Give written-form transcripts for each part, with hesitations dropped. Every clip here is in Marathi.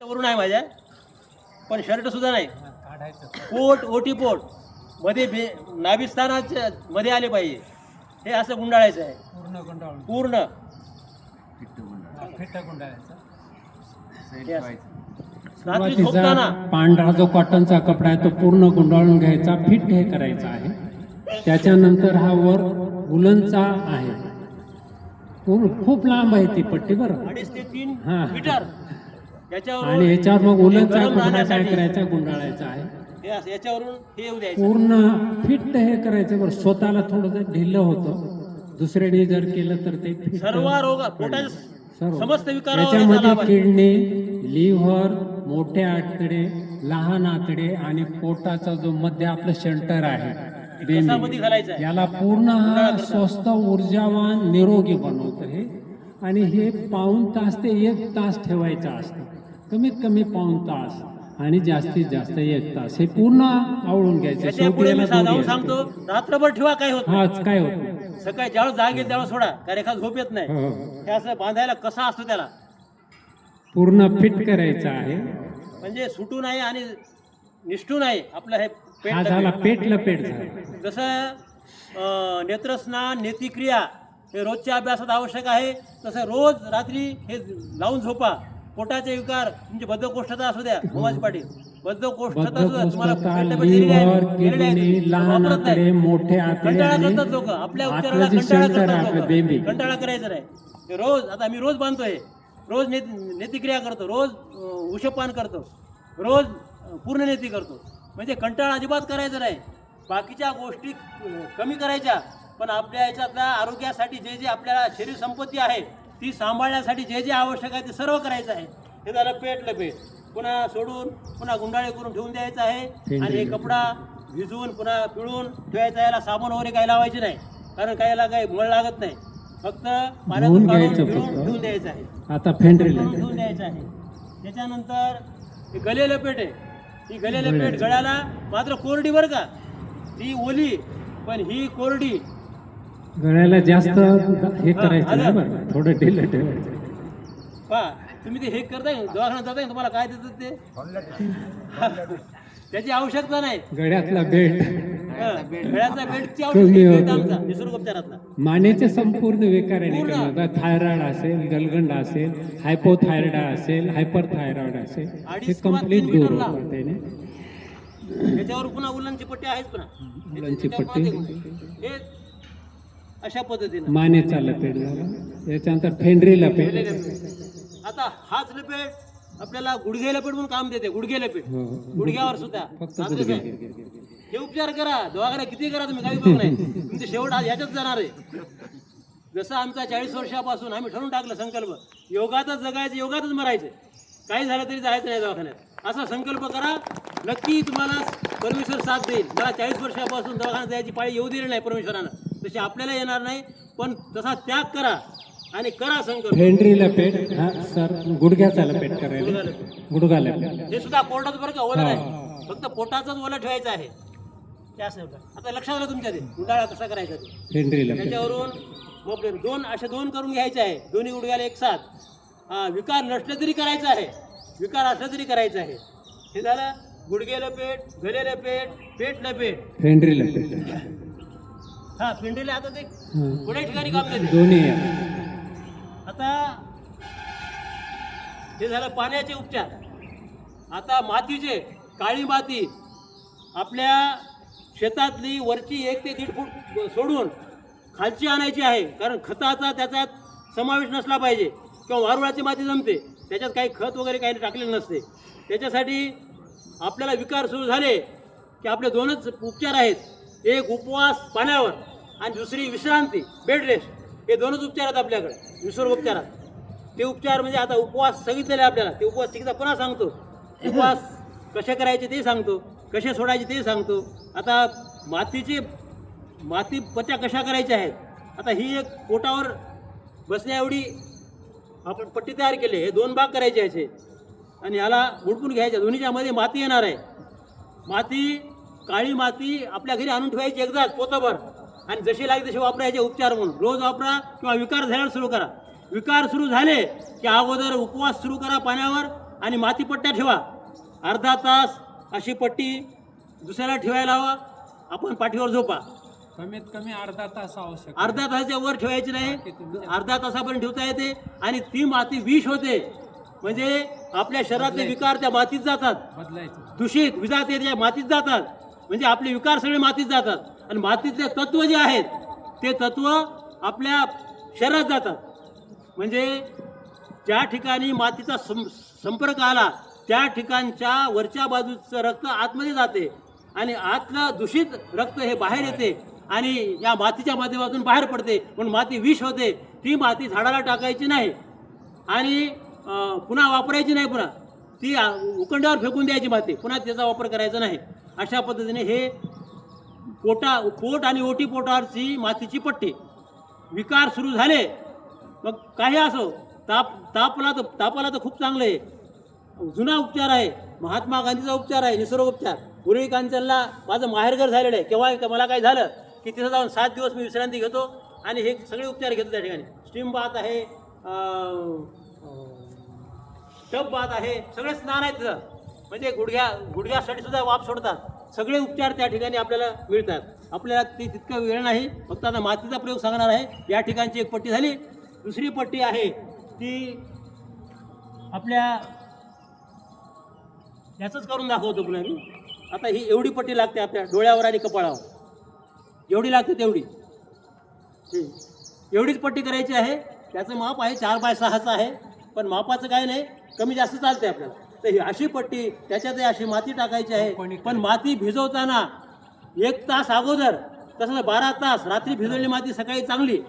वरून आहे माझ्या, पण शर्ट सुद्धा नाही. पोट ओटी पोट मध्ये नाभिस्थानाच्या मध्ये आले पाहिजे. हे असं गुंडाळायचं आहे पूर्ण रात्री झोपताना. पांढरा जो कॉटनचा कपडा आहे तो पूर्ण गुंडाळून घ्यायचा, फिट हे करायचा आहे. त्याच्यानंतर हा वर उलनचा आहे, खूप लांब आहे ती पट्टी बरं, 2.5 ते 3 हा. मीटर. आणि याच्यावर मग उलनचा कपडा काय करायचा, गुंडाळायचा आहे. याच्यावरून हे येऊ द्यायचं, पूर्ण फिट हे करायचं बरं. स्वतःला थोडं ढिल्लं होतं, दुसऱ्याने जर केलं तर ते fit सर्व रोग पोटाचे समस्त विकारावर त्याच्यामध्ये याचा किडनी, लिव्हर, मोठे आतडे, लहान आतडे आणि पोटाचा जो मध्ये आपलं सेंटर आहे कशामध्ये घालायचं आहे. याला पूर्ण हा स्वस्थ, ऊर्जावान, निरोगी बनवतं हे. आणि हे पाऊण तास ते 1 तास ठेवायचं असतं, कमीत कमी पाऊण तास आणि जास्तीत जास्त 1 तास हे पूर्ण आवळून घ्यायचं. याच्या पुढे मी जाऊन सांगतो, रात्रभर ठेवा, काय होत हाच काय होत सकाळी ज्यावेळेस जाग येईल त्यावेळेस सोडा, कारण एखाद झोप येत नाही. हे असं बांधायला कसा असतो त्याला पूर्ण फिट करायचं आहे. म्हणजे सुटू नाही आणि निष्ठू नाही. आपलं हे हा झाला पेट लपेट झाला. जसं नेत्रस्नान, नेतिक्रिया हे रोजच्या अभ्यासात आवश्यक आहे, तसं रोज रात्री हे लावून झोपा. पोटाचे विकार, तुमची बद्धकोष्ठता असू द्या, भोमाजी पाटील, बद्धकोष्ठता सुद्धा तुम्हाला लिव्हर, किडनी, लहान आतडे, मोठे आतडे कंटाळा आणि करतात लोक. आपल्या उपचाराला आतलं जे कंटाळा center आहे करतात आपलं लोक. बेबी, कंटाळा करायचा नाही. हे रोज, आता आम्ही रोज बांधतोय, रोज नेतिक्रिया करतो, रोज उषपान करतो, रोज पूर्ण नेती करतो. म्हणजे कंटाळा अजिबात करायचा नाही. बाकीच्या गोष्टी कमी करायच्या, पण आपल्या याच्यातल्या आरोग्यासाठी जे जे आपल्याला शरीर संपत्ती आहे ती सांभाळण्यासाठी जे जे आवश्यक आहे ते सर्व करायचं आहे. हे झालं पेट लपेट. पुन्हा सोडून पुन्हा गुंडाळे करून ठेवून द्यायचं आहे. आणि हे कपडा भिजवून पुन्हा पिळून ठेवायचा. याला साबण वगैरे काही लावायचे नाही, कारण काहीला काही मळ लागत नाही. फक्त पाण्यातून काढून ठेवून द्यायचं आहे. आता फेंड्रीला ठेवून द्यायचं आहे. त्याच्यानंतर हे गले लपेट आहे. ही गले लपेट गळ्याला मात्र कोरडी बरं का, ती ओली पण ही कोरडी. गळ्याला जास्त हे करायचं नाही बरं, थोडं ढिलं ठेवायचं. पहा तुम्ही ते हे करताय, दवाखान्यात जाताय, तुम्हाला काय देतात ते त्याची आवश्यकता नाही. गळ्यातला बेल्ट, गळ्याचा बेल्टची आवश्यकता आमचा निसर्गोपचारातला. मानेचे संपूर्ण विकार आहे. थायरॉइड असेल, गलगंड असेल, हायपोथायरॉइड असेल, हायपर थायरॉइड असेल, हे कम्प्लीट दूर होतं त्याने. त्याच्यावर पुन्हा उलनची पट्टी आहेच. पुन्हा उलनची पट्टी हे अशा पद्धतीने मानेचा लपेट झाला. त्याच्यानंतर फेंड्री लपेट. आता हाच लपेट आपल्याला गुडघे लपेट म्हणून काम देते. गुडघे लपेट, गुडघ्यावर सुद्धा हे उपचार करा. दवाखाना किती करा तुम्ही, काही बघ नाही, तुमचे शेवट आज ह्याच्यात जाणार आहे. जसं आमचा 40 वर्षापासून आम्ही ठरवून टाकलं संकल्प, योगातच जगायचं, योगातच मरायचं, काही झालं तरी जायचं नाही दवाखान्यात. असा संकल्प करा, नक्की तुम्हाला परमेश्वर साथ देईल. मला 40 वर्षापासून दवाखान्यात जायची पाळी येऊ दिली नाही परमेश्वरानं, तशी आपल्याला येणार नाही. पण तसा त्याग करा आणि करा संकल्प. फेंड्री लपेट, हा सर, गुडघ्याचा लपेट करायला, गुडघा लपेट. हे सुद्धा कोरडाच बरं का, ओलं नाही, फक्त पोटाचाच ओलं ठेवायचं आहे. आता लक्षात आलं तुमच्या, ते गुंडाळा कसा करायचा ते. फेंड्री लपेट त्याच्यावरून मग दोन करून घ्यायचे आहे, दोन्ही गुडघ्याला एक साथ. विकार नसले तरी करायचं आहे, विकार असलं तरी करायचं आहे. हे झालं गुडघे लपेट, गले लपेट, पेट लपेट, फेंड्री लपेट. हा पिंडीला आता ते पुढे ठिकाणी काम देते दोन्ही. आता हे झालं पाण्याचे उपचार. आता मातीचे, काळी माती आपल्या शेतातली वरची 1 ते 1.5 फूट सोडून खालची आणायची आहे, कारण खताचा त्याच्यात समावेश नसला पाहिजे. किंवा वारुळाची माती जमते, त्याच्यात काही खत वगैरे काही टाकलेलं नसते. त्याच्यासाठी आपल्याला विकार सुरू झाले की आपले 2च उपचार आहेत. एक उपवास पाण्यावर आणि दुसरी विश्रांती, बेड रेस्ट. हे 2च उपचार आहेत आपल्याकडे निसर्गोपचारात. ते उपचार म्हणजे आता उपवास सांगितलेले आपल्याला, ते उपवास शिकता पुन्हा सांगतो. उपवास कसे करायचे ते सांगतो, कसे सोडायचे ते सांगतो. आता माती पट्ट्या कशा करायच्या आहेत. आता ही एक पोटावर बसण्या एवढी आपण पट्टी तयार केली. हे 2 भाग करायचे याचे आणि ह्याला उडपून घ्यायच्या. दोन्हीच्या मध्ये माती येणार आहे. माती, काळी माती आपल्या घरी आणून ठेवायची एकदाच पोतभर, आणि जशी लागेल तसे वापरायचे उपचार म्हणून. रोज वापरा किंवा विकार झाल्यावर सुरू करा. विकार सुरू झाले की अगोदर उपवास सुरू करा पाण्यावर, आणि मातीपट्ट्या ठेवा. अर्धा तास अशी पट्टी दुसऱ्याला ठेवायला हवा. आपण पाठीवर झोपा. कमीत कमी अर्धा तास आवश्यक. अर्धा तासाच्या वर ठेवायची नाही. अर्धा तासापर्यंत ठेवता येते आणि ती माती विष होते. म्हणजे आपल्या शरीरातले विकार त्या मातीत जातात. बदलायचं. दूषित विजाते त्या मातीत जातात. म्हणजे आपले विकार सगळे मातीत जातात. आणि मातीतले तत्व जे आहेत ते तत्व आपल्या शरीरात जातात. म्हणजे ज्या ठिकाणी मातीचा संपर्क आला त्या ठिकाणच्या वरच्या बाजूचं रक्त आतमध्ये जाते आणि आतलं दूषित रक्त हे बाहेर येते आणि या मातीच्या माध्यमातून बाहेर पडते. म्हणून माती विष होते. ती माती झाडाला टाकायची नाही आणि पुन्हा वापरायची नाही. पुन्हा ती उकंड्यावर फेकून द्यायची माती. पुन्हा त्याचा वापर करायचा नाही. अशा पद्धतीने हे पोट आणि ओटी पोटावरची मातीची पट्टी. विकार सुरू झाले मग काही असो, तापाला तर खूप चांगलं आहे. जुना उपचार आहे. महात्मा गांधीचा उपचार आहे. निसर्गोपचार. उरळी कांचनला माझं माहेरघर झालेलं आहे. केव्हा मला काय झालं की तिथं जाऊन 7 दिवस मी विश्रांती घेतो आणि हे सगळे उपचार घेतो त्या ठिकाणी. स्टीम बाथ आहे, टब बाथ आहे, सगळे स्नान आहेत तिथं. म्हणजे गुडघ्यासाठी सुद्धा वाफ सोडतात. सगळे उपचार त्या ठिकाणी आपल्याला मिळतात. आपल्याला ते तितका वेळ नाही. फक्त आता मातीचा प्रयोग सांगणार आहे. या ठिकाणची एक पट्टी झाली. दुसरी पट्टी आहे ती आपल्या याचंच करून दाखवतो पुन्हा मी. आता ही एवढी पट्टी लागते आपल्या डोळ्यावर आणि कपाळावर. जेवढी लागते तेवढी एवढीच पट्टी करायची आहे. त्याचं माप आहे 4x6चं आहे. पण मापाचं काय नाही, कमी जास्त चालते आपल्याला. तर ही अशी पट्टी, त्याच्यात अशी माती टाकायची आहे. पण माती भिजवताना 1 तास अगोदर, तसं 12 तास रात्री भिजवलेली माती सकाळी चांगली.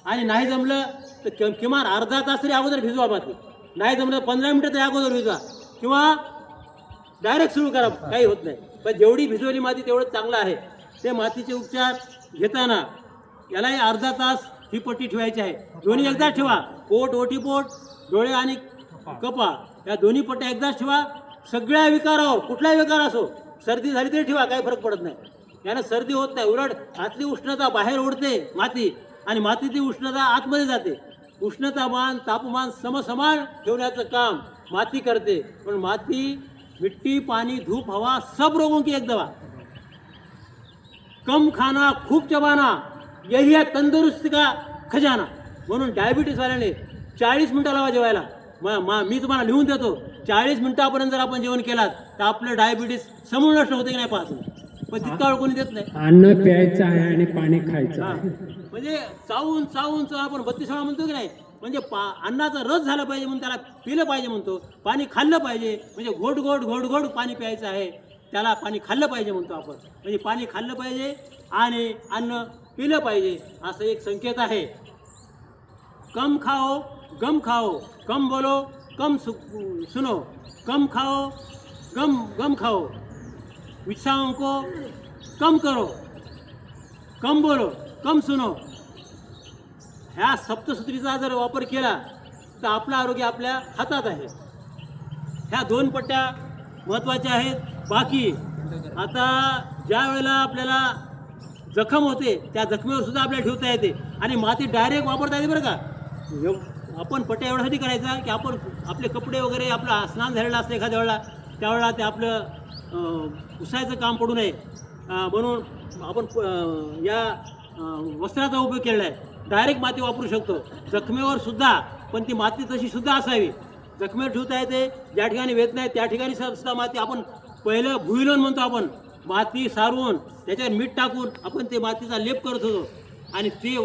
आणि नाही जमलं तर किमान अर्धा तास तरी अगोदर भिजवा माती. नाही जमलं 15 मिनिटं तरी अगोदर भिजवा किंवा डायरेक्ट सुरू करा, काही होत नाही. पण जेवढी भिजवली माती तेवढं चांगलं आहे. ते मातीचे उपचार घेताना यालाही अर्धा तास ही पट्टी ठेवायची आहे. दोन्ही एकदाच ठेवा. पोट, ओटीपोट, डोळे आणि कपाळ या दोन्ही पट्ट्या एकदाच ठेवा. सगळ्या विकारावर, कुठलाही विकार असो, सर्दी झाली तरी ठेवा, काही फरक पडत नाही. यानं सर्दी होत नाही. उलट आतली उष्णता बाहेर ओढते माती आणि मातीची उष्णता आतमध्ये जाते. उष्णतामान तापमान समसमान ठेवण्याचं काम माती करते. पण माती, मिट्टी, पानी, धूप, हवा, सब रोगों की एक दवा. कम खाना खूप चबाना यही है तंदुरुस्ती का खजाना. म्हणून डायबिटीसवाल्याने 40 मिनिटं लावा जेवायला. मी तुम्हाला लिहून देतो. 40 मिनिटापर्यंत जर आपण जेवण केलात तर आपलं डायबिटीस समूळ नष्ट होते की नाही पाहतो. पण तितका वेळ कोणी देत नाही. अन्न प्यायचं आहे आणि पाणी खायचं आहे. म्हणजे चावून आपण 32 वेळा म्हणतो की नाही. म्हणजे अन्नाचा रस झाला पाहिजे म्हणून त्याला पिलं पाहिजे म्हणतो. पाणी खाल्लं पाहिजे म्हणजे घोट पाणी प्यायचं आहे. त्याला पाणी खाल्लं पाहिजे म्हणतो आपण. म्हणजे पाणी खाल्लं पाहिजे आणि अन्न पिलं पाहिजे असं एक संकेत आहे. कम खाओ गम खाओ, कम बोलो कम सुनो, कम खाओ गम खाओ, विचारों को कम करो, कम बोलो कम सुनो. ह्या सप्तसूत्रीचा जर वापर केला तर आपलं आरोग्य आपल्या हातात आहे. ह्या 2 पट्ट्या महत्त्वाच्या आहेत. बाकी आता ज्या वेळेला आपल्याला जखम होते त्या जखमेवर सुद्धा आपल्याला ठेवता येते आणि माती डायरेक्ट वापरता येते बरं का. आपण पट्ट्या एवढ्यासाठी करायचा की आपण आपले कपडे वगैरे, आपलं स्नान झालेलं असतं एखाद्या वेळेला, त्यावेळेला ते आपलं पुसायचं काम पडू नये म्हणून आपण या वस्त्राचा उपयोग केलेला आहे. डायरेक्ट माती वापरू शकतो जखमेवर सुद्धा. पण ती माती तशी सुद्धा असावी. जखमेवर ठेवता येते. ज्या ठिकाणी वेदना आहे त्या ठिकाणी सुद्धा माती आपण पहिलं भुईलोण म्हणतो. आपण माती सारवून त्याच्यावर मीठ टाकून आपण ते मातीचा लेप करत होतो आणि ते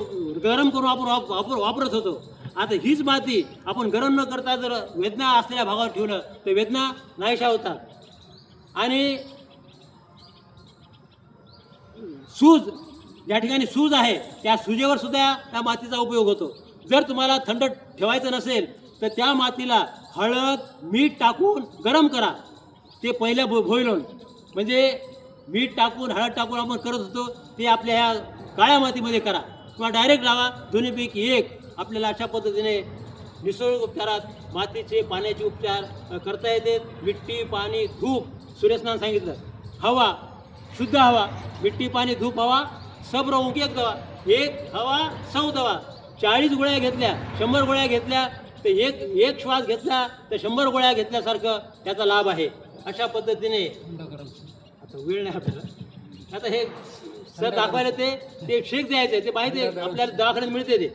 गरम करून आपण वापरत होतो. आता हीच माती आपण गरम न करता जर वेदना असलेल्या भागावर ठेवलं तर वेदना नाहीशा होतात. आणि सूज, ज्या ठिकाणी सूज आहे त्या सुजेवर सुद्धा त्या मातीचा उपयोग होतो. जर तुम्हाला थंड ठेवायचं नसेल तर त्या मातीला हळद मीठ टाकून गरम करा. ते पहिलं भोईलोण म्हणजे मीठ टाकून हळद टाकून आपण करत होतो ते आपल्या ह्या काळ्या मातीमध्ये करा किंवा डायरेक्ट लावा. दोन्हीपैकी एक आपल्याला अशा पद्धतीने निसर्ग उपचारात मातीचे पाण्याचे उपचार करता येते. मिट्टी, पाणी, धूप, सूर्यस्नान सांगितलं. हवा, शुद्ध हवा, मिट्टी, पाणी, धूप, हवा, सब रोगों की एक दवा. एक हवा 100 दवा. 40 गोळ्या घेतल्या, 100 गोळ्या घेतल्या तर एक श्वास घेतला तर 100 गोळ्या घेतल्यासारखं त्याचा लाभ आहे. अशा पद्धतीने आता वेळ नाही आपल्याला. आता हे सर दाखवायला ते शेक द्यायचं आहे, ते माहिती आहे आपल्याला दवाखान्यात मिळते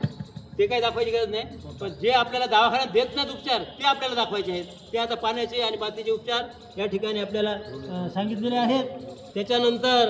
ते काही दाखवायची गरज नाही. पण जे आपल्याला दवाखान्यात देत नाहीत उपचार ते आपल्याला दाखवायचे आहेत. ते आता पाण्याचे आणि मातीचे उपचार या ठिकाणी आपल्याला सांगितलेले आहेत. त्याच्यानंतर